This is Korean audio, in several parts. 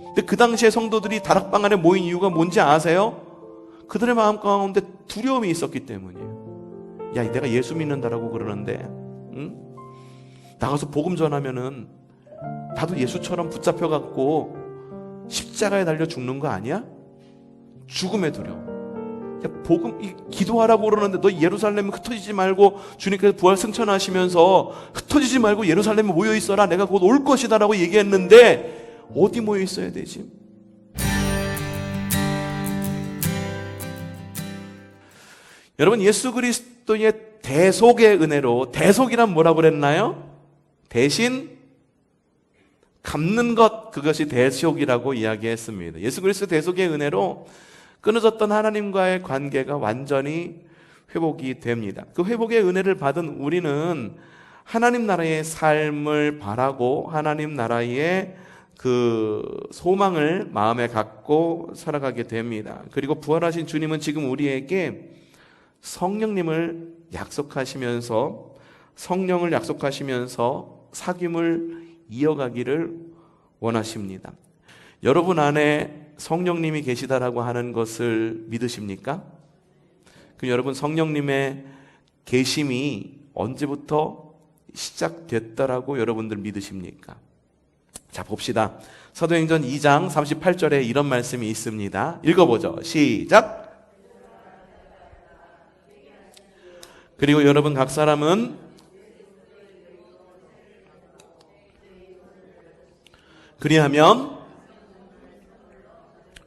근데 그 당시에 성도들이 다락방 안에 모인 이유가 뭔지 아세요? 그들의 마음 가운데 두려움이 있었기 때문이에요. 야, 내가 예수 믿는다라고 그러는데, 응? 나가서 복음 전하면은 나도 예수처럼 붙잡혀갖고 십자가에 달려 죽는 거 아니야? 죽음의 두려움. 야, 복음 기도하라고 그러는데 너 예루살렘에 흩어지지 말고, 주님께서 부활 승천하시면서 흩어지지 말고 예루살렘에 모여 있어라, 내가 곧 올 것이다라고 얘기했는데 어디 모여 있어야 되지? 여러분, 예수 그리스도의 대속의 은혜로, 대속이란 뭐라고 그랬나요? 대신 갚는 것, 그것이 대속이라고 이야기했습니다. 예수 그리스도 대속의 은혜로 끊어졌던 하나님과의 관계가 완전히 회복이 됩니다. 그 회복의 은혜를 받은 우리는 하나님 나라의 삶을 바라고 하나님 나라의 그 소망을 마음에 갖고 살아가게 됩니다. 그리고 부활하신 주님은 지금 우리에게 성령님을 약속하시면서, 성령을 약속하시면서 사귐을 이어가기를 원하십니다. 여러분 안에 성령님이 계시다라고 하는 것을 믿으십니까? 그럼 여러분, 성령님의 계심이 언제부터 시작됐다라고 여러분들 믿으십니까? 자, 봅시다. 사도행전 2장 38절에 이런 말씀이 있습니다. 읽어보죠. 시작. 그리고 여러분 각 사람은 그리하면,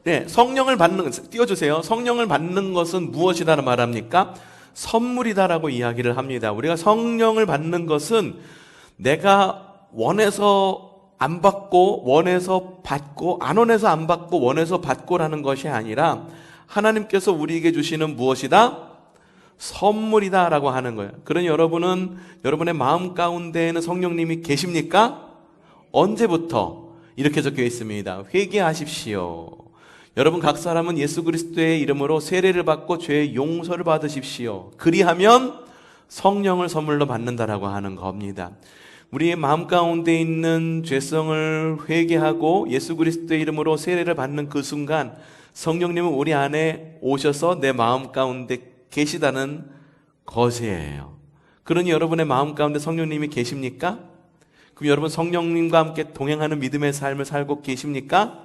네, 성령을 받는, 띄워주세요. 성령을 받는 것은 무엇이다 말합니까? 선물이다라고 이야기를 합니다. 우리가 성령을 받는 것은 내가 원해서 안 받고, 원해서 받고, 안 원해서 안 받고, 원해서 받고라는 것이 아니라 하나님께서 우리에게 주시는 무엇이다? 선물이다라고 하는 거예요. 그러니 여러분은, 여러분의 마음 가운데에는 성령님이 계십니까? 언제부터? 이렇게 적혀 있습니다. 회개하십시오. 여러분 각 사람은 예수 그리스도의 이름으로 세례를 받고 죄의 용서를 받으십시오. 그리하면 성령을 선물로 받는다라고 하는 겁니다. 우리의 마음 가운데 있는 죄성을 회개하고 예수 그리스도의 이름으로 세례를 받는 그 순간 성령님은 우리 안에 오셔서 내 마음 가운데 계시다는 것이에요. 그러니 여러분의 마음 가운데 성령님이 계십니까? 그럼 여러분 성령님과 함께 동행하는 믿음의 삶을 살고 계십니까?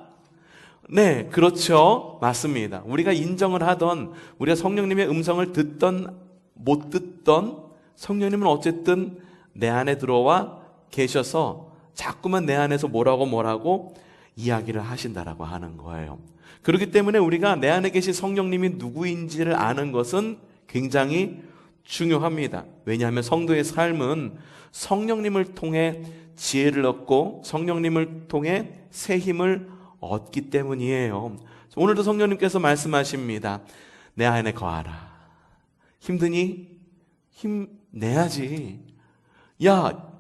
네, 그렇죠. 맞습니다. 우리가 인정을 하던, 우리가 성령님의 음성을 듣던 못 듣던, 성령님은 어쨌든 내 안에 들어와 계셔서 자꾸만 내 안에서 뭐라고 이야기를 하신다라고 하는 거예요. 그렇기 때문에 우리가 내 안에 계신 성령님이 누구인지를 아는 것은 굉장히 중요합니다. 왜냐하면 성도의 삶은 성령님을 통해 지혜를 얻고 성령님을 통해 새 힘을 얻기 때문이에요. 오늘도 성령님께서 말씀하십니다. 내 안에 거하라. 힘드니? 힘내야지. 야,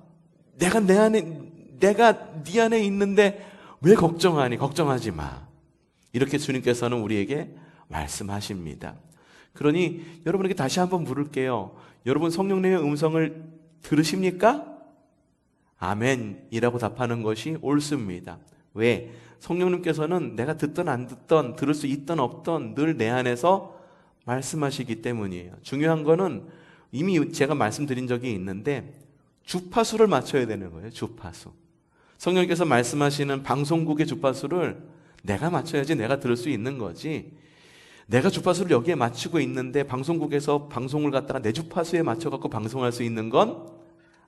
내가 네 안에 있는데 왜 걱정하니? 걱정하지 마. 이렇게 주님께서는 우리에게 말씀하십니다. 그러니 여러분에게 다시 한번 물을게요. 여러분 성령님의 음성을 들으십니까? 아멘이라고 답하는 것이 옳습니다. 왜? 성령님께서는 내가 듣던 안 듣던, 들을 수 있던 없던 늘 내 안에서 말씀하시기 때문이에요. 중요한 거는 이미 제가 말씀드린 적이 있는데 주파수를 맞춰야 되는 거예요. 주파수. 성령님께서 말씀하시는 방송국의 주파수를 내가 맞춰야지 내가 들을 수 있는 거지, 내가 주파수를 여기에 맞추고 있는데 방송국에서 방송을 갖다가 내 주파수에 맞춰갖고 방송할 수 있는 건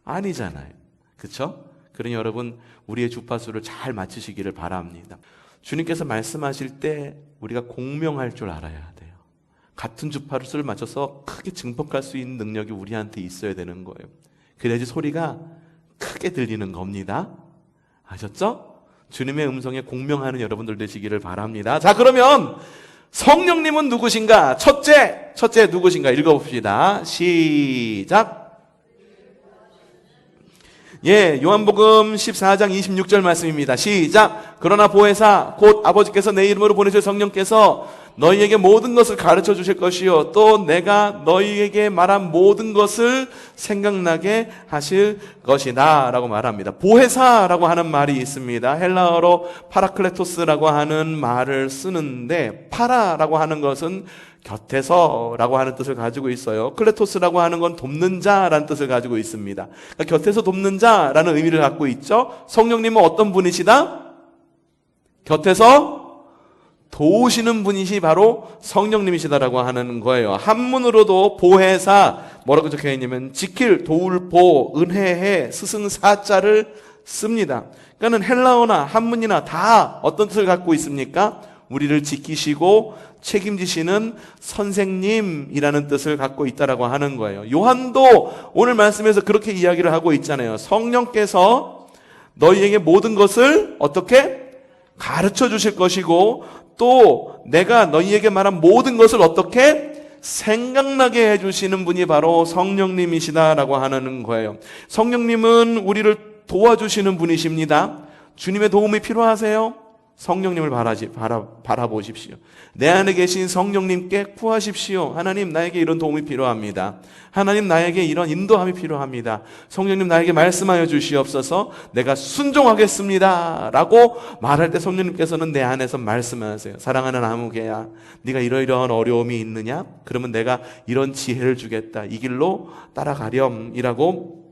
아니잖아요. 그렇죠? 그러니 여러분 우리의 주파수를 잘 맞추시기를 바랍니다. 주님께서 말씀하실 때 우리가 공명할 줄 알아야 돼요. 같은 주파수를 맞춰서 크게 증폭할 수 있는 능력이 우리한테 있어야 되는 거예요. 그래야지 소리가 크게 들리는 겁니다. 아셨죠? 주님의 음성에 공명하는 여러분들 되시기를 바랍니다. 자, 그러면 성령님은 누구신가? 첫째 누구신가? 읽어봅시다. 시작. 예, 요한복음 14장 26절 말씀입니다. 시작. 그러나 보혜사 곧 아버지께서 내 이름으로 보내실 성령께서 너희에게 모든 것을 가르쳐 주실 것이요 또 내가 너희에게 말한 모든 것을 생각나게 하실 것이다 라고 말합니다. 보혜사라고 하는 말이 있습니다. 헬라어로 파라클레토스라고 하는 말을 쓰는데 파라라고 하는 것은 곁에서라고 하는 뜻을 가지고 있어요. 클레토스라고 하는 건 돕는 자라는 뜻을 가지고 있습니다. 그러니까 곁에서 돕는 자라는 의미를 갖고 있죠. 성령님은 어떤 분이시다? 곁에서 도우시는 분이시 바로 성령님이시다라고 하는 거예요. 한문으로도 보혜사 뭐라고 적혀 있냐면 지킬, 도울, 보, 은혜해, 스승, 사자를 씁니다. 그러니까는 헬라어나 한문이나 다 어떤 뜻을 갖고 있습니까? 우리를 지키시고 책임지시는 선생님이라는 뜻을 갖고 있다라고 하는 거예요. 요한도 오늘 말씀에서 그렇게 이야기를 하고 있잖아요. 성령께서 너희에게 모든 것을 어떻게 가르쳐 주실 것이고 또 내가 너희에게 말한 모든 것을 어떻게 생각나게 해주시는 분이 바로 성령님이시다라고 하는 거예요. 성령님은 우리를 도와주시는 분이십니다. 주님의 도움이 필요하세요? 성령님을 바라보십시오. 내 안에 계신 성령님께 구하십시오. 하나님 나에게 이런 도움이 필요합니다. 하나님 나에게 이런 인도함이 필요합니다. 성령님 나에게 말씀하여 주시옵소서. 내가 순종하겠습니다 라고 말할 때 성령님께서는 내 안에서 말씀하세요. 사랑하는 아무개야 네가 이러이러한 어려움이 있느냐? 그러면 내가 이런 지혜를 주겠다. 이 길로 따라가렴 이라고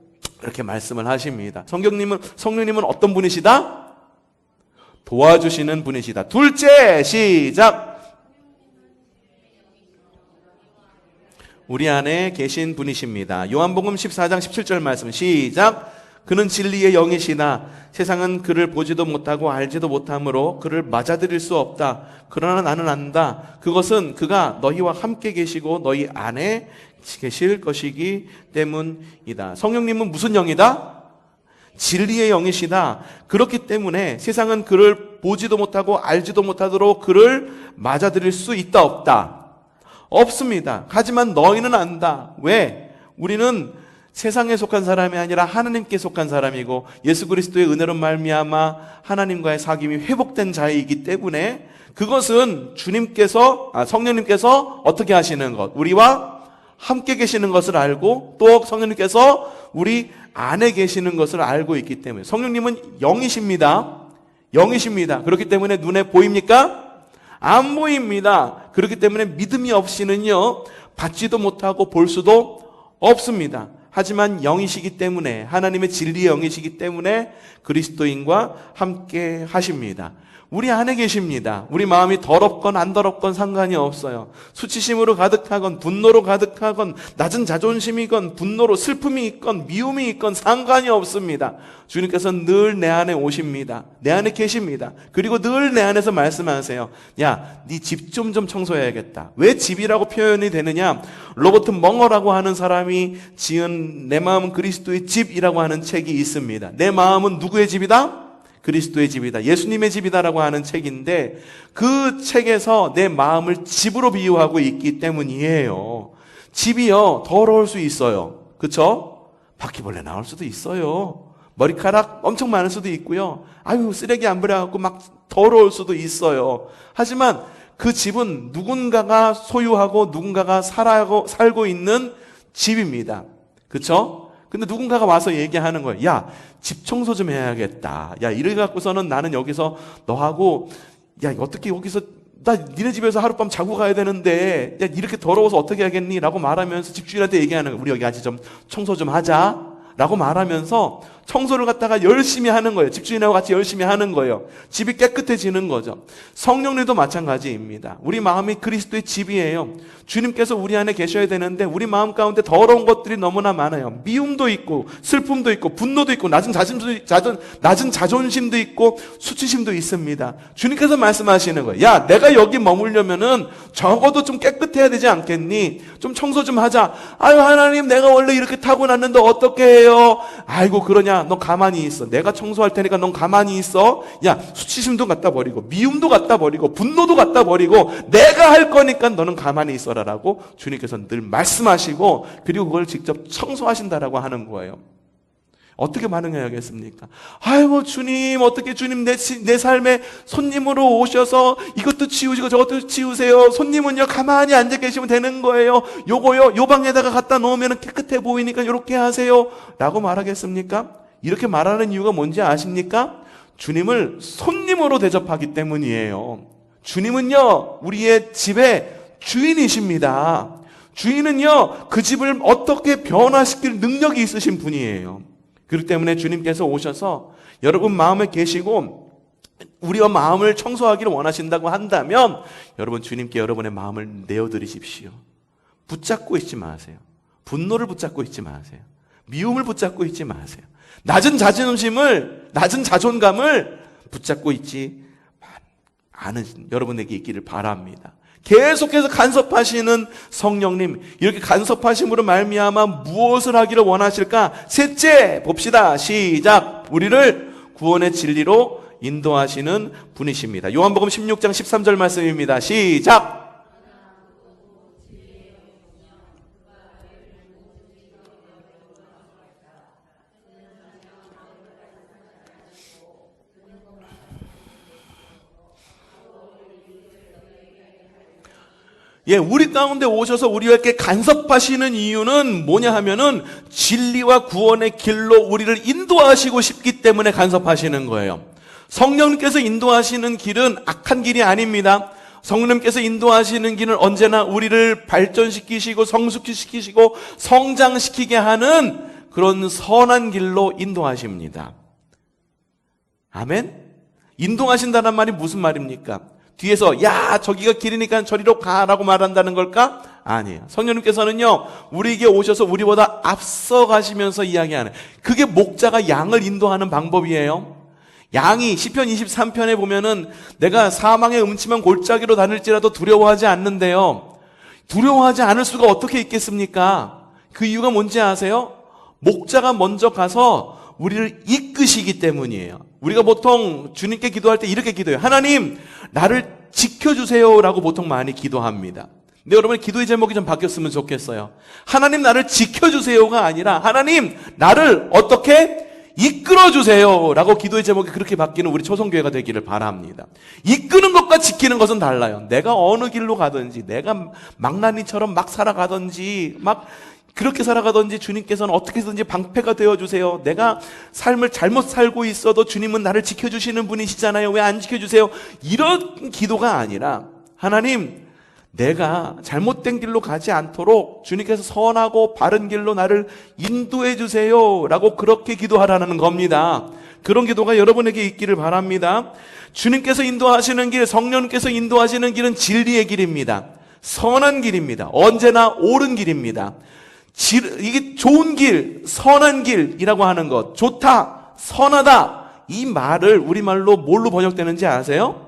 이렇게 말씀을 하십니다. 성령님은 어떤 분이시다? 도와주시는 분이시다. 둘째, 시작. 우리 안에 계신 분이십니다. 요한복음 14장 17절 말씀 시작. 그는 진리의 영이시나 세상은 그를 보지도 못하고 알지도 못하므로 그를 맞아들일 수 없다. 그러나 나는 안다. 그것은 그가 너희와 함께 계시고 너희 안에 계실 것이기 때문이다. 성령님은 무슨 영이다? 진리의 영이시다. 그렇기 때문에 세상은 그를 보지도 못하고 알지도 못하도록 그를 맞아들일 수 있다 없다? 없습니다. 하지만 너희는 안다. 왜? 우리는 세상에 속한 사람이 아니라 하나님께 속한 사람이고 예수 그리스도의 은혜로 말미암아 하나님과의 사귐이 회복된 자이기 때문에 그것은 성령님께서 어떻게 하시는 것, 우리와 함께 계시는 것을 알고 또 성령님께서 우리 안에 계시는 것을 알고 있기 때문에 성령님은 영이십니다. 영이십니다. 그렇기 때문에 눈에 보입니까? 안 보입니다. 그렇기 때문에 믿음이 없이는요 받지도 못하고 볼 수도 없습니다. 하지만 영이시기 때문에 하나님의 진리의 영이시기 때문에 그리스도인과 함께 하십니다. 우리 안에 계십니다. 우리 마음이 더럽건 안 더럽건 상관이 없어요. 수치심으로 가득하건 분노로 가득하건 낮은 자존심이건 분노로 슬픔이 있건 미움이 있건 상관이 없습니다. 주님께서는 늘 내 안에 오십니다. 내 안에 계십니다. 그리고 늘 내 안에서 말씀하세요. 야, 네 집 좀 청소해야겠다. 왜 집이라고 표현이 되느냐? 로버트 멍어라고 하는 사람이 지은 내 마음은 그리스도의 집이라고 하는 책이 있습니다. 내 마음은 누구의 집이다? 그리스도의 집이다. 예수님의 집이다라고 하는 책인데 그 책에서 내 마음을 집으로 비유하고 있기 때문이에요. 집이요 더러울 수 있어요. 그렇죠? 바퀴벌레 나올 수도 있어요. 머리카락 엄청 많을 수도 있고요. 아유 쓰레기 안 버려갖고 막 더러울 수도 있어요. 하지만 그 집은 누군가가 소유하고 누군가가 살고 있는 집입니다. 그렇죠? 근데 누군가가 와서 얘기하는 거예요. 야, 집 청소 좀 해야겠다. 야, 이래 갖고서는 나는 여기서 너하고 야, 어떻게 여기서 나 니네 집에서 하룻밤 자고 가야 되는데 야, 이렇게 더러워서 어떻게 하겠니? 라고 말하면서 집주인한테 얘기하는 거예요. 우리 여기 같이 좀 청소 좀 하자. 라고 말하면서 청소를 갖다가 열심히 하는 거예요. 집주인하고 같이 열심히 하는 거예요. 집이 깨끗해지는 거죠. 성령님도 마찬가지입니다. 우리 마음이 그리스도의 집이에요. 주님께서 우리 안에 계셔야 되는데 우리 마음 가운데 더러운 것들이 너무나 많아요. 미움도 있고 슬픔도 있고 분노도 있고 낮은 자존심도 있고 수치심도 있습니다. 주님께서 말씀하시는 거예요. 야, 내가 여기 머물려면은 적어도 좀 깨끗해야 되지 않겠니? 좀 청소 좀 하자. 아유 하나님, 내가 원래 이렇게 타고났는데 어떻게 해요? 아이고 그러냐? 너 가만히 있어. 내가 청소할 테니까 넌 가만히 있어. 야, 수치심도 갖다 버리고 미움도 갖다 버리고 분노도 갖다 버리고 내가 할 거니까 너는 가만히 있어라 라고 주님께서 늘 말씀하시고 그리고 그걸 직접 청소하신다라고 하는 거예요. 어떻게 반응해야겠습니까? 아이고 주님, 어떻게 주님 내 삶에 손님으로 오셔서 이것도 치우시고 저것도 치우세요. 손님은요 가만히 앉아 계시면 되는 거예요. 요거요 요 방에다가 갖다 놓으면 깨끗해 보이니까 이렇게 하세요 라고 말하겠습니까? 이렇게 말하는 이유가 뭔지 아십니까? 주님을 손님으로 대접하기 때문이에요. 주님은요 우리의 집의 주인이십니다. 주인은요 그 집을 어떻게 변화시킬 능력이 있으신 분이에요. 그렇기 때문에 주님께서 오셔서 여러분 마음에 계시고 우리와 마음을 청소하기를 원하신다고 한다면 여러분 주님께 여러분의 마음을 내어드리십시오. 붙잡고 있지 마세요. 분노를 붙잡고 있지 마세요. 미움을 붙잡고 있지 마세요. 낮은 자존심을, 낮은 자존감을 붙잡고 있지 않은 여러분에게 있기를 바랍니다. 계속해서 간섭하시는 성령님, 이렇게 간섭하심으로 말미암아 무엇을 하기를 원하실까? 셋째 봅시다. 시작. 우리를 구원의 진리로 인도하시는 분이십니다. 요한복음 16장 13절 말씀입니다. 시작. 예, 우리 가운데 오셔서 우리에게 간섭하시는 이유는 뭐냐 하면은 진리와 구원의 길로 우리를 인도하시고 싶기 때문에 간섭하시는 거예요. 성령님께서 인도하시는 길은 악한 길이 아닙니다. 성령님께서 인도하시는 길은 언제나 우리를 발전시키시고 성숙시키시고 성장시키게 하는 그런 선한 길로 인도하십니다. 아멘? 인도하신다는 말이 무슨 말입니까? 뒤에서 야 저기가 길이니까 저리로 가라고 말한다는 걸까? 아니에요. 성령님께서는요 우리에게 오셔서 우리보다 앞서 가시면서 이야기하는, 그게 목자가 양을 인도하는 방법이에요. 양이 시편 23편에 보면은 내가 사망의 음침한 골짜기로 다닐지라도 두려워하지 않는데요, 두려워하지 않을 수가 어떻게 있겠습니까? 그 이유가 뭔지 아세요? 목자가 먼저 가서 우리를 이끄시기 때문이에요. 우리가 보통 주님께 기도할 때 이렇게 기도해요. 하나님 나를 지켜주세요 라고 보통 많이 기도합니다. 근데 여러분의 기도의 제목이 좀 바뀌었으면 좋겠어요. 하나님 나를 지켜주세요가 아니라 하나님 나를 어떻게 이끌어주세요 라고 기도의 제목이 그렇게 바뀌는 우리 초성교회가 되기를 바랍니다. 이끄는 것과 지키는 것은 달라요. 내가 어느 길로 가든지, 내가 망나니처럼 막 살아가든지 막 그렇게 살아가든지 주님께서는 어떻게든지 방패가 되어주세요. 내가 삶을 잘못 살고 있어도 주님은 나를 지켜주시는 분이시잖아요. 왜 안 지켜주세요? 이런 기도가 아니라 하나님 내가 잘못된 길로 가지 않도록 주님께서 선하고 바른 길로 나를 인도해 주세요 라고 그렇게 기도하라는 겁니다. 그런 기도가 여러분에게 있기를 바랍니다. 주님께서 인도하시는 길, 성령님께서 인도하시는 길은 진리의 길입니다. 선한 길입니다. 언제나 옳은 길입니다. 이게 좋은 길, 선한 길이라고 하는 것, 좋다, 선하다, 이 말을 우리말로 뭘로 번역되는지 아세요?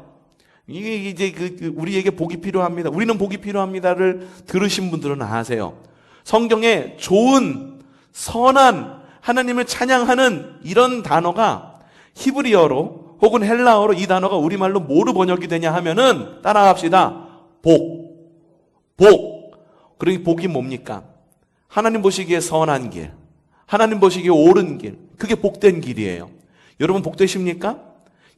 이게 이제 우리에게 복이 필요합니다. 우리는 복이 필요합니다를 들으신 분들은 아세요. 성경에 좋은, 선한, 하나님을 찬양하는 이런 단어가 히브리어로 혹은 헬라어로 이 단어가 우리말로 뭐로 번역이 되냐 하면은 따라합시다. 복. 그러니 복이 뭡니까? 하나님 보시기에 선한 길, 하나님 보시기에 옳은 길, 그게 복된 길이에요. 여러분 복되십니까?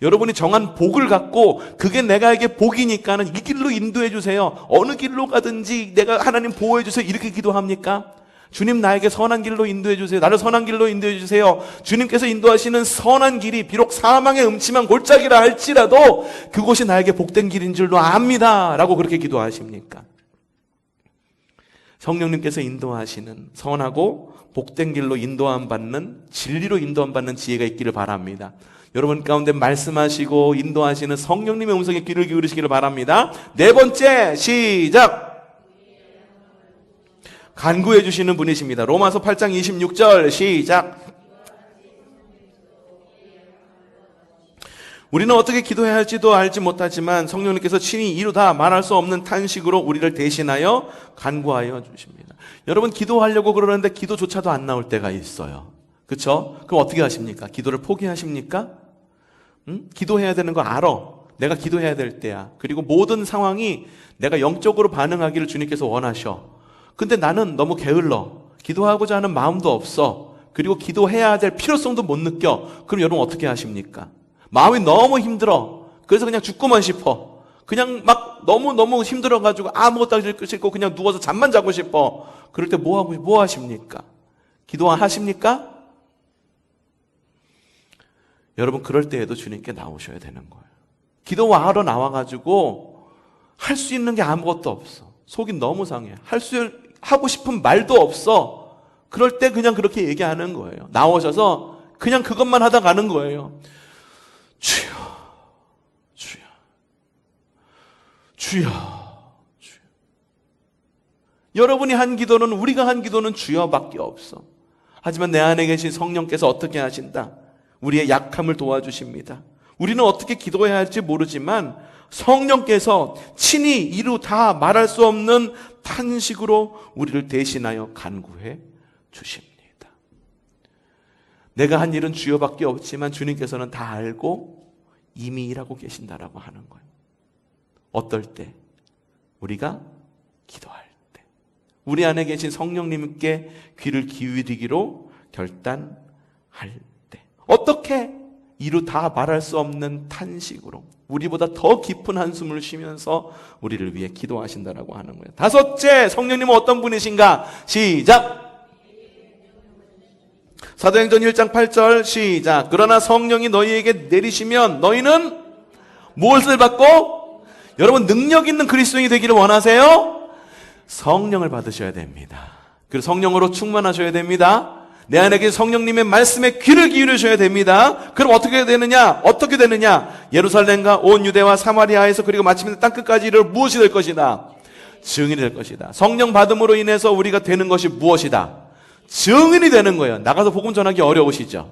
여러분이 정한 복을 갖고 그게 내가에게 복이니까는 이 길로 인도해 주세요. 어느 길로 가든지 내가 하나님 보호해 주세요. 이렇게 기도합니까? 주님 나에게 선한 길로 인도해 주세요. 나를 선한 길로 인도해 주세요. 주님께서 인도하시는 선한 길이 비록 사망의 음침한 골짜기라 할지라도 그곳이 나에게 복된 길인 줄로 압니다 라고 그렇게 기도하십니까? 성령님께서 인도하시는 선하고 복된 길로 인도함 받는, 진리로 인도함 받는 지혜가 있기를 바랍니다. 여러분 가운데 말씀하시고 인도하시는 성령님의 음성에 귀를 기울이시기를 바랍니다. 네 번째, 시작! 간구해 주시는 분이십니다. 로마서 8장 26절 시작! 우리는 어떻게 기도해야 할지도 알지 못하지만 성령님께서 친히 이루다 말할 수 없는 탄식으로 우리를 대신하여 간구하여 주십니다. 여러분 기도하려고 그러는데 기도조차도 안 나올 때가 있어요. 그렇죠? 그럼 어떻게 하십니까? 기도를 포기하십니까? 기도해야 되는 거 알아. 내가 기도해야 될 때야. 그리고 모든 상황이 내가 영적으로 반응하기를 주님께서 원하셔. 근데 나는 너무 게을러. 기도하고자 하는 마음도 없어. 그리고 기도해야 될 필요성도 못 느껴. 그럼 여러분 어떻게 하십니까? 마음이 너무 힘들어. 그래서 그냥 죽고만 싶어. 그냥 막 너무너무 힘들어가지고 아무것도 하기 싫고 그냥 누워서 잠만 자고 싶어. 그럴 때 뭐 하십니까? 기도하십니까? 여러분 그럴 때에도 주님께 나오셔야 되는 거예요. 기도하러 나와가지고 할 수 있는 게 아무것도 없어. 속이 너무 상해. 하고 싶은 말도 없어. 그럴 때 그냥 그렇게 얘기하는 거예요. 나오셔서 그냥 그것만 하다 가는 거예요. 주여, 주여, 주여, 주여. 여러분이 한 기도는, 우리가 한 기도는 주여밖에 없어. 하지만 내 안에 계신 성령께서 어떻게 하신다? 우리의 약함을 도와주십니다. 우리는 어떻게 기도해야 할지 모르지만 성령께서 친히 이루 다 말할 수 없는 탄식으로 우리를 대신하여 간구해 주십니다. 내가 한 일은 주여밖에 없지만 주님께서는 다 알고 이미 일하고 계신다라고 하는 거예요. 어떨 때? 우리가 기도할 때. 우리 안에 계신 성령님께 귀를 기울이기로 결단할 때. 어떻게? 이루 다 말할 수 없는 탄식으로 우리보다 더 깊은 한숨을 쉬면서 우리를 위해 기도하신다라고 하는 거예요. 다섯째, 성령님은 어떤 분이신가? 시작! 사도행전 1장 8절 시작. 그러나 성령이 너희에게 내리시면 너희는 무엇을 받고? 여러분 능력 있는 그리스도인이 되기를 원하세요? 성령을 받으셔야 됩니다. 그리고 성령으로 충만하셔야 됩니다. 내 안에 계신 성령님의 말씀에 귀를 기울이셔야 됩니다. 그럼 어떻게 되느냐? 예루살렘과 온 유대와 사마리아에서 그리고 마침내 땅끝까지 이를 무엇이 될 것이다? 증인이 될 것이다. 성령 받음으로 인해서 우리가 되는 것이 무엇이다? 증인이 되는 거예요. 나가서 복음 전하기 어려우시죠?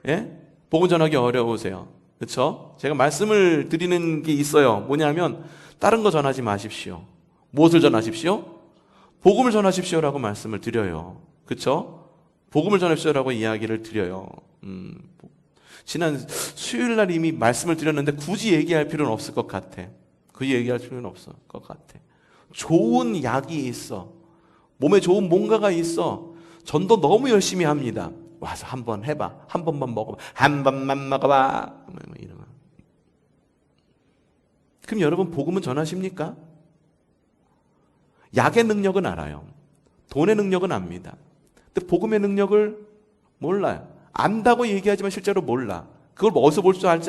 예? 복음 전하기 어려우세요. 그렇죠? 제가 말씀을 드리는 게 있어요. 뭐냐면 다른 거 전하지 마십시오. 무엇을 전하십시오? 복음을 전하십시오라고 말씀을 드려요. 그렇죠? 복음을 전하십시오라고 이야기를 드려요. 지난 수요일 날 이미 말씀을 드렸는데 굳이 얘기할 필요는 없을 것 같아. 굳이 얘기할 필요는 없을 것 같아. 좋은 약이 있어. 몸에 좋은 뭔가가 있어. 전도 너무 열심히 합니다. 와서 한번 해봐. 한 번만 먹어봐. 한 번만 먹어봐. 이런 거. 그럼 여러분 복음은 전하십니까? 약의 능력은 알아요. 돈의 능력은 압니다. 근데 복음의 능력을 몰라요. 안다고 얘기하지만 실제로 몰라. 그걸 어디서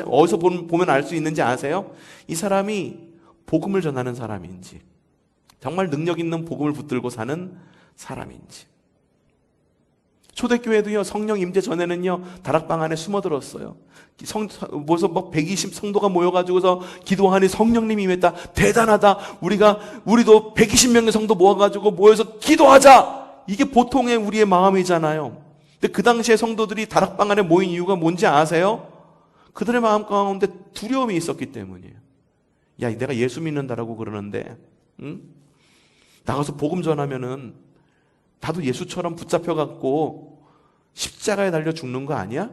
어디서 보면 알 수 있는지 아세요? 이 사람이 복음을 전하는 사람인지, 정말 능력 있는 복음을 붙들고 사는 사람인지. 초대교회도요, 성령 임재 전에는요, 다락방 안에 숨어들었어요. 모여서 막 120 성도가 모여가지고서 기도하니 성령님이 임했다. 대단하다. 우리도 120명의 성도 모여서 기도하자. 이게 보통의 우리의 마음이잖아요. 근데 그 당시에 성도들이 다락방 안에 모인 이유가 뭔지 아세요? 그들의 마음 가운데 두려움이 있었기 때문이에요. 야, 내가 예수 믿는다라고 그러는데, 응? 나가서 복음 전하면은 나도 예수처럼 붙잡혀갖고 십자가에 달려 죽는 거 아니야?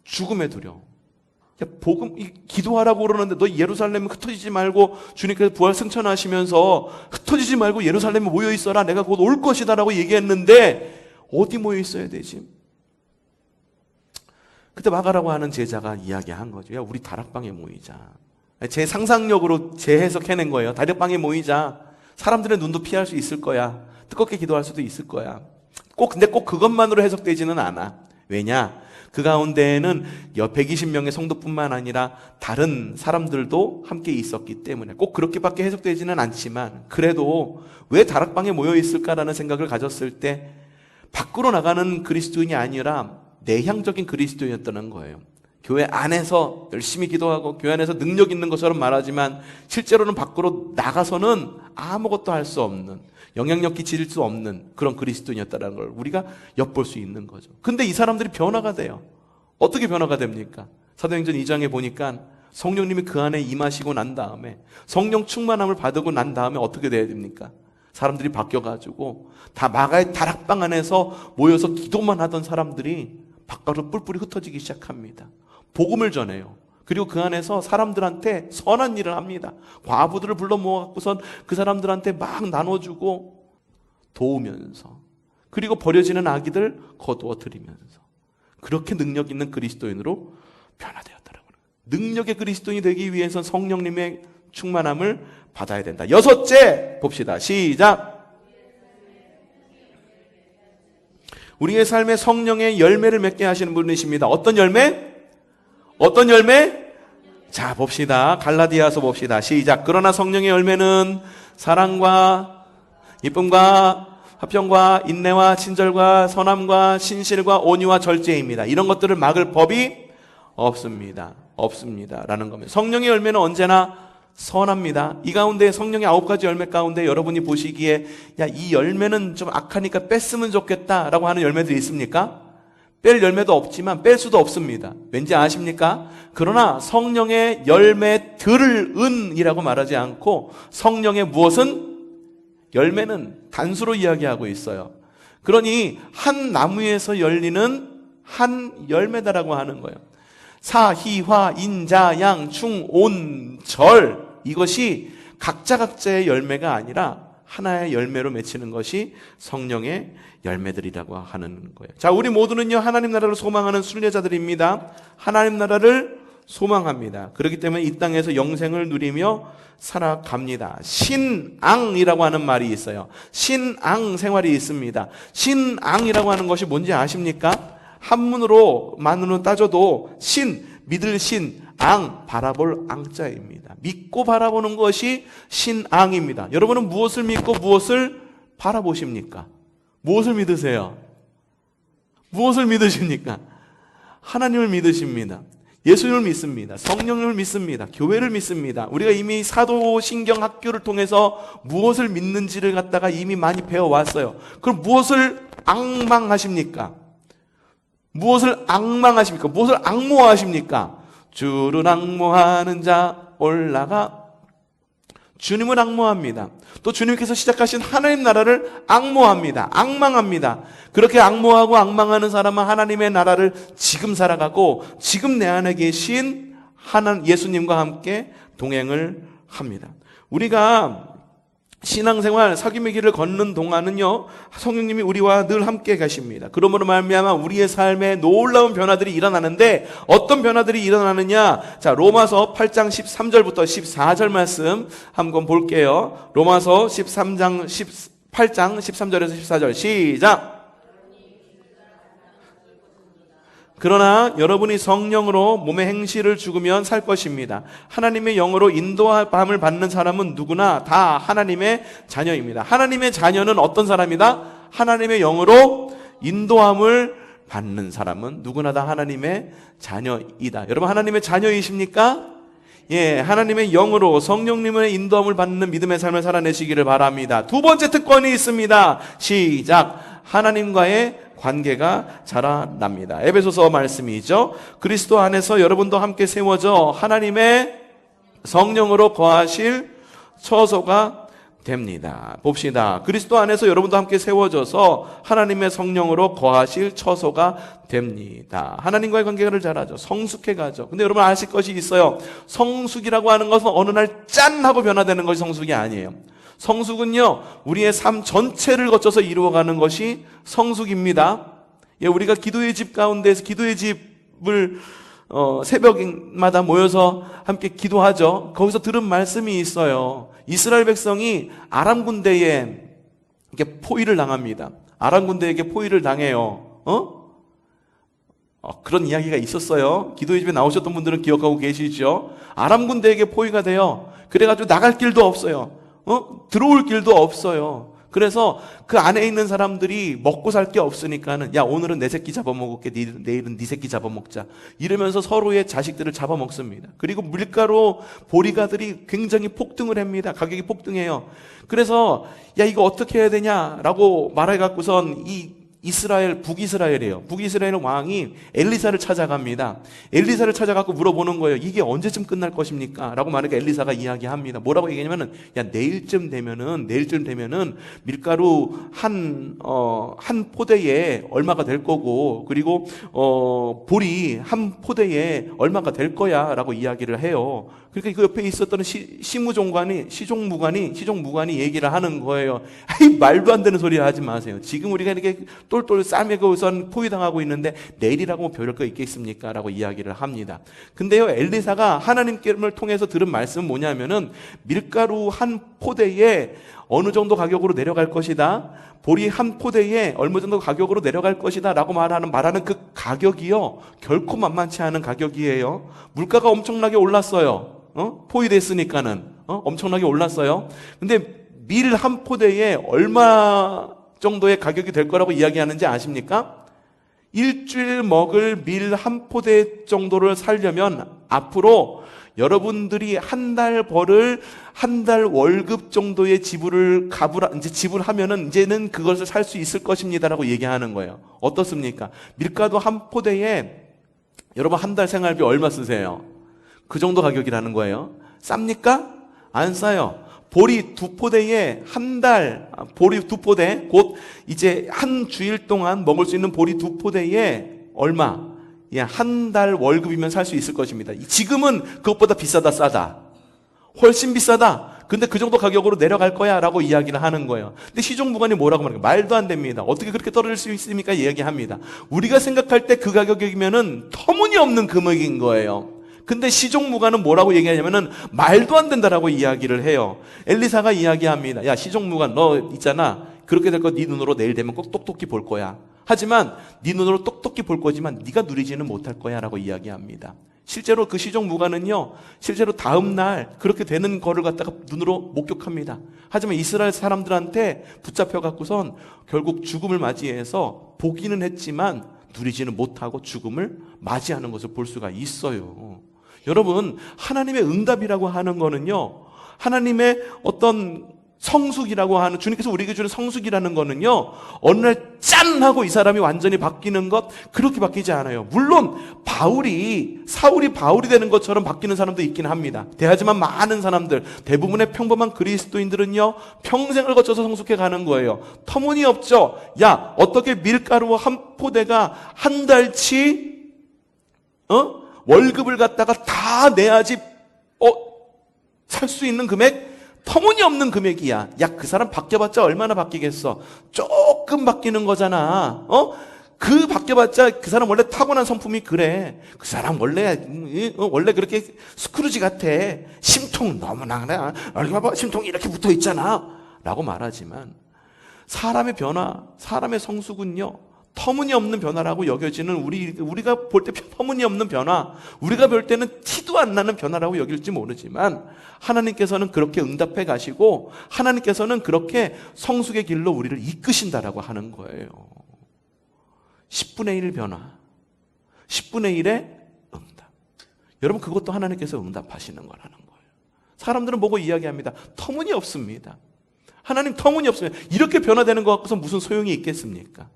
죽음에 두려워. 야, 기도하라고 그러는데 너 예루살렘에 흩어지지 말고 주님께서 부활 승천하시면서 흩어지지 말고 예루살렘에 모여 있어라. 내가 곧 올 것이다라고 얘기했는데 어디 모여 있어야 되지? 그때 마가라고 하는 제자가 이야기한 거죠. 야, 우리 다락방에 모이자. 제 상상력으로 재해석해낸 거예요. 다락방에 모이자. 사람들의 눈도 피할 수 있을 거야. 뜨겁게 기도할 수도 있을 거야. 근데 꼭 그것만으로 해석되지는 않아. 왜냐? 그 가운데에는 120명의 성도뿐만 아니라 다른 사람들도 함께 있었기 때문에 꼭 그렇게밖에 해석되지는 않지만, 그래도 왜 다락방에 모여 있을까라는 생각을 가졌을 때 밖으로 나가는 그리스도인이 아니라 내향적인 그리스도인이었다는 거예요. 교회 안에서 열심히 기도하고 교회 안에서 능력 있는 것처럼 말하지만 실제로는 밖으로 나가서는 아무것도 할 수 없는, 영향력 끼칠 수 없는 그런 그리스도인이었다는 걸 우리가 엿볼 수 있는 거죠. 근데 이 사람들이 변화가 돼요. 어떻게 변화가 됩니까? 사도행전 2장에 보니까 성령님이 그 안에 임하시고 난 다음에, 성령 충만함을 받고 난 다음에 어떻게 돼야 됩니까? 사람들이 바뀌어가지고 다 마가의 다락방 안에서 모여서 기도만 하던 사람들이 바깥으로 뿔뿔이 흩어지기 시작합니다. 복음을 전해요. 그리고 그 안에서 사람들한테 선한 일을 합니다. 과부들을 불러 모아갖고선 그 사람들한테 막 나눠주고 도우면서, 그리고 버려지는 아기들 거두어 드리면서 그렇게 능력 있는 그리스도인으로 변화되었다라고. 능력의 그리스도인이 되기 위해선 성령님의 충만함을 받아야 된다. 여섯째 봅시다. 시작. 우리의 삶에 성령의 열매를 맺게 하시는 분이십니다. 어떤 열매? 어떤 열매? 자, 봅시다. 갈라디아서 봅시다. 시작. 그러나 성령의 열매는 사랑과 기쁨과 화평과 인내와 친절과 선함과 신실과 온유와 절제입니다. 이런 것들을 막을 법이 없습니다. 라는 겁니다. 성령의 열매는 언제나 선합니다. 이 가운데 성령의 9가지 열매 가운데 여러분이 보시기에 야, 이 열매는 좀 악하니까 뺐으면 좋겠다라고 하는 열매들이 있습니까? 뺄 열매도 없지만 뺄 수도 없습니다. 왠지 아십니까? 그러나 성령의 열매들은이라고 말하지 않고 성령의 무엇은? 열매는 단수로 이야기하고 있어요. 그러니 한 나무에서 열리는 한 열매다라고 하는 거예요. 사, 희, 화, 인, 자, 양, 충, 온, 절, 이것이 각자의 열매가 아니라 하나의 열매로 맺히는 것이 성령의 열매들이라고 하는 거예요. 자, 우리 모두는요 하나님 나라를 소망하는 순례자들입니다. 하나님 나라를 소망합니다. 그렇기 때문에 이 땅에서 영생을 누리며 살아갑니다. 신앙이라고 하는 말이 있어요. 신앙 생활이 있습니다. 신앙이라고 하는 것이 뭔지 아십니까? 한문으로만으로 따져도 신, 믿을 신, 앙, 바라볼 앙자입니다. 믿고 바라보는 것이 신앙입니다. 여러분은 무엇을 믿고 무엇을 바라보십니까? 무엇을 믿으세요? 무엇을 믿으십니까? 하나님을 믿으십니다. 예수님을 믿습니다. 성령님을 믿습니다. 교회를 믿습니다. 우리가 이미 사도신경 학교를 통해서 무엇을 믿는지를 갖다가 이미 많이 배워왔어요. 그럼 무엇을 앙망하십니까? 무엇을 앙망하십니까? 무엇을 앙모하십니까? 주를 앙모하는 자 올라가. 주님을 앙모합니다. 또 주님께서 시작하신 하나님 나라를 앙모합니다. 앙망합니다. 그렇게 앙모하고 앙망하는 사람은 하나님의 나라를 지금 살아가고 지금 내 안에 계신 예수님과 함께 동행을 합니다. 우리가 신앙생활 사귐의 길을 걷는 동안은요 성령님이 우리와 늘 함께 가십니다. 그러므로 말미암아 우리의 삶에 놀라운 변화들이 일어나는데 어떤 변화들이 일어나느냐? 자, 로마서 8장 13절부터 14절 말씀 한번 볼게요. 로마서 8장 13절에서 14절 시작. 그러나 여러분이 성령으로 몸의 행실을 죽으면 살 것입니다. 하나님의 영으로 인도함을 받는 사람은 누구나 다 하나님의 자녀입니다. 하나님의 자녀는 어떤 사람이다? 하나님의 영으로 인도함을 받는 사람은 누구나 다 하나님의 자녀이다. 여러분 하나님의 자녀이십니까? 예, 하나님의 영으로 성령님의 인도함을 받는 믿음의 삶을 살아내시기를 바랍니다. 두 번째 특권이 있습니다. 시작. 하나님과의 관계가 자라납니다. 에베소서 말씀이죠. 그리스도 안에서 여러분도 함께 세워져 하나님의 성령으로 거하실 처소가 됩니다. 봅시다. 그리스도 안에서 여러분도 함께 세워져서 하나님의 성령으로 거하실 처소가 됩니다. 하나님과의 관계를 잘하죠. 성숙해가죠. 근데 여러분 아실 것이 있어요. 성숙이라고 하는 것은 어느 날 짠 하고 변화되는 것이 성숙이 아니에요. 성숙은요 우리의 삶 전체를 거쳐서 이루어가는 것이 성숙입니다. 예, 우리가 기도의 집 가운데서 기도의 집을 새벽마다 모여서 함께 기도하죠. 거기서 들은 말씀이 있어요. 이스라엘 백성이 아람 군대에 이렇게 포위를 당합니다. 아람 군대에게 포위를 당해요. 그런 이야기가 있었어요. 기도의 집에 나오셨던 분들은 기억하고 계시죠? 아람 군대에게 포위가 돼요. 그래가지고 나갈 길도 없어요. 들어올 길도 없어요. 그래서 그 안에 있는 사람들이 먹고 살 게 없으니까는 야 오늘은 내 새끼 잡아먹을게, 내일은 네 새끼 잡아먹자 이러면서 서로의 자식들을 잡아먹습니다. 그리고 밀가루 보리가들이 굉장히 폭등을 합니다. 가격이 폭등해요. 그래서 야 이거 어떻게 해야 되냐라고 말해갖고선 이 북이스라엘이에요. 북이스라엘 왕이 엘리사를 찾아갑니다. 엘리사를 찾아가고 물어보는 거예요. 이게 언제쯤 끝날 것입니까? 라고 말하니까 엘리사가 이야기합니다. 뭐라고 얘기하냐면은, 야, 내일쯤 되면은 밀가루 한 포대에 얼마가 될 거고, 그리고, 보리 한 포대에 얼마가 될 거야. 라고 이야기를 해요. 그러니까 그 옆에 있었던 시종무관이 얘기를 하는 거예요. 아이, 말도 안 되는 소리 하지 마세요. 지금 우리가 이렇게 똘똘 싸매고 우선 포위당하고 있는데 내일이라고 뭐 별할 거 있겠습니까? 라고 이야기를 합니다. 근데요, 엘리사가 하나님께를 통해서 들은 말씀은 뭐냐면은 밀가루 한 포대에 어느 정도 가격으로 내려갈 것이다. 보리 한 포대에 얼마 정도 가격으로 내려갈 것이다 라고 말하는 그 가격이요, 결코 만만치 않은 가격이에요. 물가가 엄청나게 올랐어요. 포위됐으니까는 엄청나게 올랐어요. 근데 밀 한 포대에 얼마 정도의 가격이 될 거라고 이야기하는지 아십니까? 일주일 먹을 밀 한 포대 정도를 살려면 앞으로 여러분들이 한 달 벌을 한 달 월급 정도의 지불하면은 이제는 그것을 살 수 있을 것입니다라고 얘기하는 거예요. 어떻습니까? 밀가루 한 포대에 여러분 한 달 생활비 얼마 쓰세요? 그 정도 가격이라는 거예요. 쌉니까? 안 싸요. 보리 두 포대에 보리 두 포대, 곧 이제 한 주일 동안 먹을 수 있는 보리 두 포대에 얼마? 한 달 월급이면 살 수 있을 것입니다. 지금은 그것보다 비싸다, 싸다? 훨씬 비싸다. 근데 그 정도 가격으로 내려갈 거야 라고 이야기를 하는 거예요. 근데 시종무관이 뭐라고 말합니까? 말도 안 됩니다. 어떻게 그렇게 떨어질 수 있습니까? 이야기합니다. 우리가 생각할 때 그 가격이면은 터무니없는 금액인 거예요. 근데 시종무관은 뭐라고 얘기하냐면은 말도 안 된다라고 이야기를 해요. 엘리사가 이야기합니다. 야, 시종무관, 너 있잖아. 그렇게 될 거 네 눈으로 내일 되면 꼭 똑똑히 볼 거야. 하지만 네 눈으로 똑똑히 볼 거지만 네가 누리지는 못할 거야 라고 이야기합니다. 실제로 그 시종무관은요, 실제로 다음 날 그렇게 되는 거를 갖다가 눈으로 목격합니다. 하지만 이스라엘 사람들한테 붙잡혀 갖고선 결국 죽음을 맞이해서 보기는 했지만 누리지는 못하고 죽음을 맞이하는 것을 볼 수가 있어요. 여러분, 하나님의 응답이라고 하는 거는요, 하나님의 어떤 성숙이라고 하는, 주님께서 우리에게 주는 성숙이라는 거는요, 어느 날 짠 하고 이 사람이 완전히 바뀌는 것, 그렇게 바뀌지 않아요. 물론 사울이 바울이 되는 것처럼 바뀌는 사람도 있긴 합니다. 하지만 많은 사람들, 대부분의 평범한 그리스도인들은요, 평생을 거쳐서 성숙해 가는 거예요. 터무니없죠. 야, 어떻게 밀가루 한 포대가 한 달치 월급을 갖다가 다 내야지 살 수 있는 금액? 터무니없는 금액이야. 야, 그 사람 바뀌어봤자 얼마나 바뀌겠어? 조금 바뀌는 거잖아. 그 바뀌어봤자 그 사람 원래 타고난 성품이 그래. 그 사람 원래 그렇게 스크루지 같아. 심통 너무나 그래. 얼굴 봐봐, 심통이 이렇게 붙어 있잖아 라고 말하지만, 사람의 변화, 사람의 성숙은요, 터무니없는 변화라고 여겨지는, 우리가 볼 때 터무니없는 변화, 우리가 볼 때는 티도 안 나는 변화라고 여길지 모르지만, 하나님께서는 그렇게 응답해 가시고 하나님께서는 그렇게 성숙의 길로 우리를 이끄신다라고 하는 거예요. 10분의 1 변화, 10분의 1의 응답. 여러분, 그것도 하나님께서 응답하시는 거라는 거예요. 사람들은 보고 이야기합니다. 터무니없습니다. 하나님 터무니없습니다. 이렇게 변화되는 것 같고서 무슨 소용이 있겠습니까?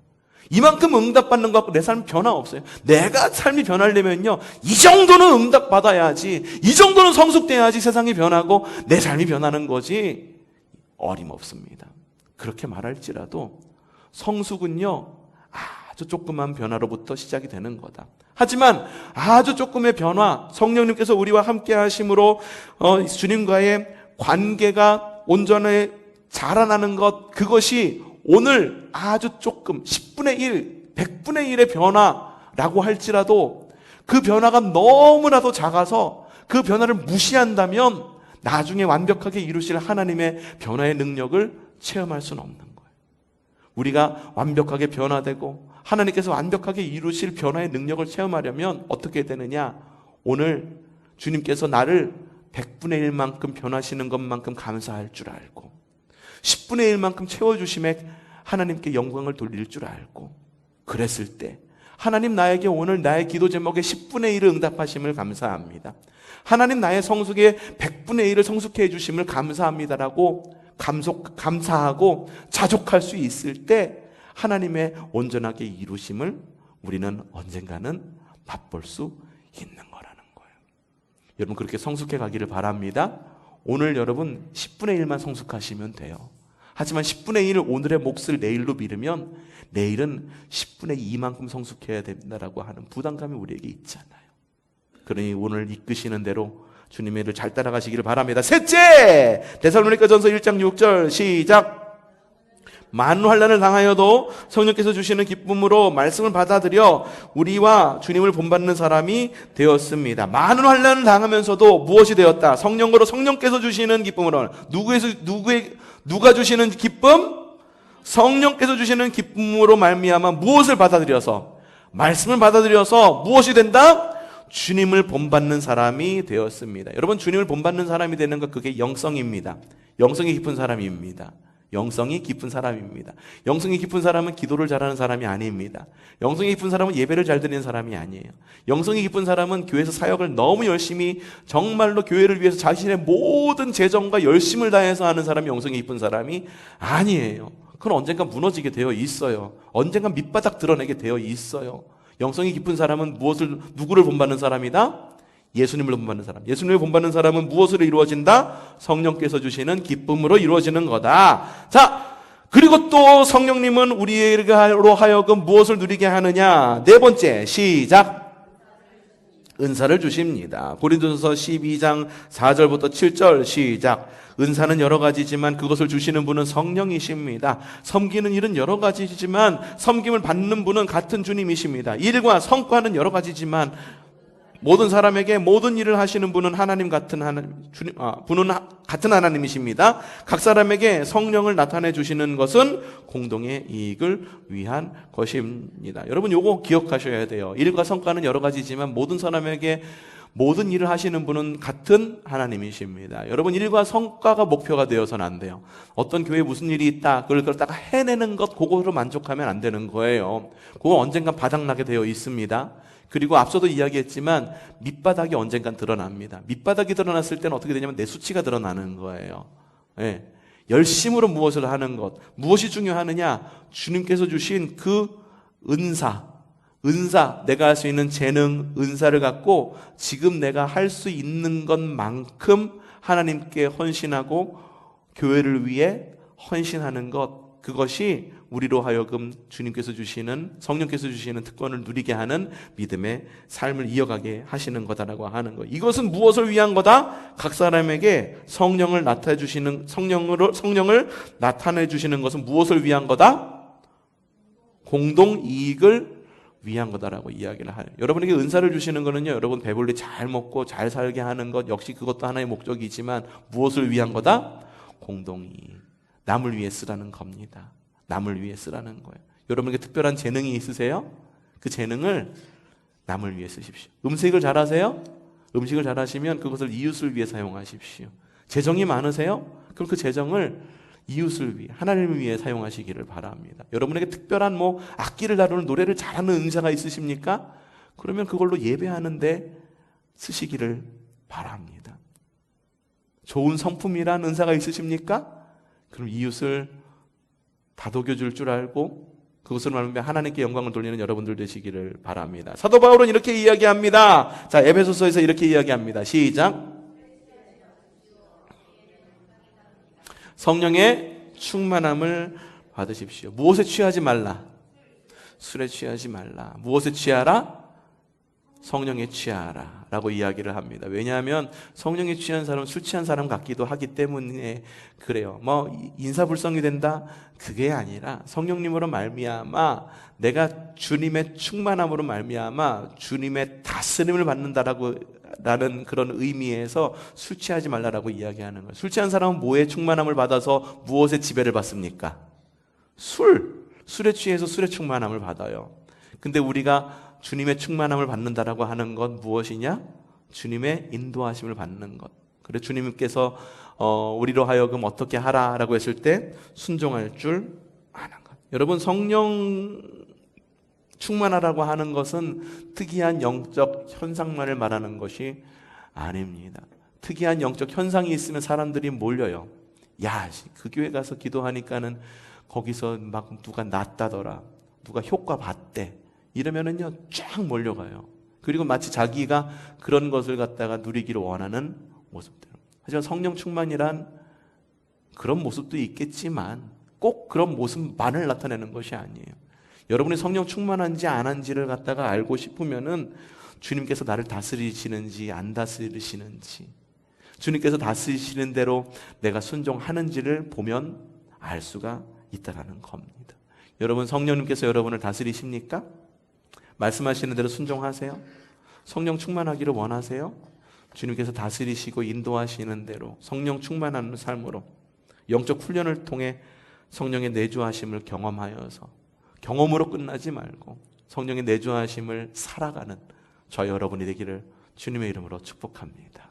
이만큼 응답받는 것 같고 내 삶 변화 없어요. 내가 삶이 변하려면요, 이 정도는 응답받아야지, 이 정도는 성숙돼야지 세상이 변하고 내 삶이 변하는 거지. 어림없습니다. 그렇게 말할지라도 성숙은요, 아주 조그만 변화로부터 시작이 되는 거다. 하지만 아주 조금의 변화, 성령님께서 우리와 함께 하심으로 주님과의 관계가 온전히 자라나는 것, 그것이 오늘 아주 조금 10분의 1, 100분의 1의 변화라고 할지라도 그 변화가 너무나도 작아서 그 변화를 무시한다면 나중에 완벽하게 이루실 하나님의 변화의 능력을 체험할 수는 없는 거예요. 우리가 완벽하게 변화되고 하나님께서 완벽하게 이루실 변화의 능력을 체험하려면 어떻게 되느냐? 오늘 주님께서 나를 100분의 1만큼 변하시는 것만큼 감사할 줄 알고 10분의 1만큼 채워주심에 하나님께 영광을 돌릴 줄 알고, 그랬을 때 하나님, 나에게 오늘 나의 기도 제목에 10분의 1을 응답하심을 감사합니다. 하나님, 나의 성숙에 100분의 1을 성숙해 해주심을 감사합니다라고 감사하고 자족할 수 있을 때 하나님의 온전하게 이루심을 우리는 언젠가는 맛볼 수 있는 거라는 거예요. 여러분, 그렇게 성숙해 가기를 바랍니다. 오늘 여러분 10분의 1만 성숙하시면 돼요. 하지만 10분의 1 오늘의 몫을 내일로 미루면 내일은 10분의 2만큼 성숙해야 된다라고 하는 부담감이 우리에게 있잖아요. 그러니 오늘 이끄시는 대로 주님의 일을 잘 따라가시기를 바랍니다. 셋째, 데살로니가전서 1장 6절 시작. 많은 환난을 당하여도 성령께서 주시는 기쁨으로 말씀을 받아들여 우리와 주님을 본받는 사람이 되었습니다. 많은 환난을 당하면서도 무엇이 되었다? 성령으로 성령께서 주시는 기쁨으로. 누가 주시는 기쁨? 성령께서 주시는 기쁨으로 말미암아 무엇을 받아들여서? 말씀을 받아들여서 무엇이 된다? 주님을 본받는 사람이 되었습니다. 여러분, 주님을 본받는 사람이 되는 것, 그게 영성입니다. 영성이 깊은 사람입니다. 영성이 깊은 사람입니다. 영성이 깊은 사람은 기도를 잘하는 사람이 아닙니다. 영성이 깊은 사람은 예배를 잘 드리는 사람이 아니에요. 영성이 깊은 사람은 교회에서 사역을 너무 열심히 정말로 교회를 위해서 자신의 모든 재정과 열심을 다해서 하는 사람이 영성이 깊은 사람이 아니에요. 그건 언젠가 무너지게 되어 있어요. 언젠가 밑바닥 드러내게 되어 있어요. 영성이 깊은 사람은 누구를 본받는 사람이다? 예수님을 본받는 사람. 예수님을 본받는 사람은 무엇으로 이루어진다? 성령께서 주시는 기쁨으로 이루어지는 거다. 자, 그리고 또 성령님은 우리로 하여금 무엇을 누리게 하느냐? 네 번째, 시작. 은사를 주십니다. 고린도전서 12장 4절부터 7절 시작. 은사는 여러 가지지만 그것을 주시는 분은 성령이십니다. 섬기는 일은 여러 가지지만 섬김을 받는 분은 같은 주님이십니다. 일과 성과는 여러 가지지만 모든 사람에게 모든 일을 하시는 분은 하나님 같은 분은 같은 하나님이십니다. 각 사람에게 성령을 나타내 주시는 것은 공동의 이익을 위한 것입니다. 여러분, 요거 기억하셔야 돼요. 일과 성과는 여러 가지지만 모든 사람에게 모든 일을 하시는 분은 같은 하나님이십니다. 여러분, 일과 성과가 목표가 되어서는 안 돼요. 어떤 교회에 무슨 일이 있다, 그걸 갖다가 해내는 것, 그거로 만족하면 안 되는 거예요. 그건 언젠간 바닥나게 되어 있습니다. 그리고 앞서도 이야기했지만 밑바닥이 언젠간 드러납니다. 밑바닥이 드러났을 때는 어떻게 되냐면 내 수치가 드러나는 거예요. 예. 열심으로 무엇을 하는 것, 무엇이 중요하느냐? 주님께서 주신 그 은사, 내가 할 수 있는 재능, 은사를 갖고 지금 내가 할 수 있는 것만큼 하나님께 헌신하고 교회를 위해 헌신하는 것, 그것이 우리로 하여금 주님께서 주시는, 성령께서 주시는 특권을 누리게 하는 믿음의 삶을 이어가게 하시는 거다라고 하는 거예요. 이것은 무엇을 위한 거다? 각 사람에게 성령을 나타내 주시는, 성령을 나타내 주시는 것은 무엇을 위한 거다? 공동 이익을 위한 거다라고 이야기를 해요. 여러분에게 은사를 주시는 거는요, 여러분 배불리 잘 먹고 잘 살게 하는 것, 역시 그것도 하나의 목적이지만 무엇을 위한 거다? 공동이익. 남을 위해 쓰라는 겁니다. 남을 위해 쓰라는 거예요. 여러분에게 특별한 재능이 있으세요? 그 재능을 남을 위해 쓰십시오. 음식을 잘하세요? 음식을 잘하시면 그것을 이웃을 위해 사용하십시오. 재정이 많으세요? 그럼 그 재정을 이웃을 위해, 하나님을 위해 사용하시기를 바랍니다. 여러분에게 특별한 악기를 다루는, 노래를 잘하는 은사가 있으십니까? 그러면 그걸로 예배하는데 쓰시기를 바랍니다. 좋은 성품이란 은사가 있으십니까? 그럼 이웃을 다독여줄 줄 알고 그것을 말하면 하나님께 영광을 돌리는 여러분들 되시기를 바랍니다. 사도 바울은 이렇게 이야기합니다. 자, 에베소서에서 이렇게 이야기합니다. 시작. 성령의 충만함을 받으십시오. 무엇에 취하지 말라? 술에 취하지 말라. 무엇에 취하라? 성령에 취하라 라고 이야기를 합니다. 왜냐하면 성령에 취한 사람은 술 취한 사람 같기도 하기 때문에 그래요. 인사불성이 된다? 그게 아니라 성령님으로 말미암아 내가 주님의 충만함으로 말미암아 주님의 다스림을 받는다라는 그런 의미에서 술 취하지 말라라고 이야기하는 거예요. 술 취한 사람은 뭐에 충만함을 받아서 무엇에 지배를 받습니까? 술에 취해서 술의 충만함을 받아요. 근데 우리가 주님의 충만함을 받는다라고 하는 건 무엇이냐? 주님의 인도하심을 받는 것. 그래, 주님께서 우리로 하여금 어떻게 하라라고 했을 때 순종할 줄 아는 것. 여러분, 성령 충만하라고 하는 것은 특이한 영적 현상만을 말하는 것이 아닙니다. 특이한 영적 현상이 있으면 사람들이 몰려요. 야, 그 교회 가서 기도하니까는 거기서 막 누가 낫다더라, 누가 효과 봤대, 이러면은요 쫙 몰려가요. 그리고 마치 자기가 그런 것을 갖다가 누리기를 원하는 모습들. 하지만 성령 충만이란 그런 모습도 있겠지만 꼭 그런 모습만을 나타내는 것이 아니에요. 여러분이 성령 충만한지 안 한지를 갖다가 알고 싶으면은 주님께서 나를 다스리시는지 안 다스리시는지, 주님께서 다스리시는 대로 내가 순종하는지를 보면 알 수가 있다는 겁니다. 여러분, 성령님께서 여러분을 다스리십니까? 말씀하시는 대로 순종하세요? 성령 충만하기를 원하세요? 주님께서 다스리시고 인도하시는 대로 성령 충만한 삶으로 영적 훈련을 통해 성령의 내주하심을 경험하여서 경험으로 끝나지 말고 성령의 내주하심을 살아가는 저 여러분이 되기를 주님의 이름으로 축복합니다.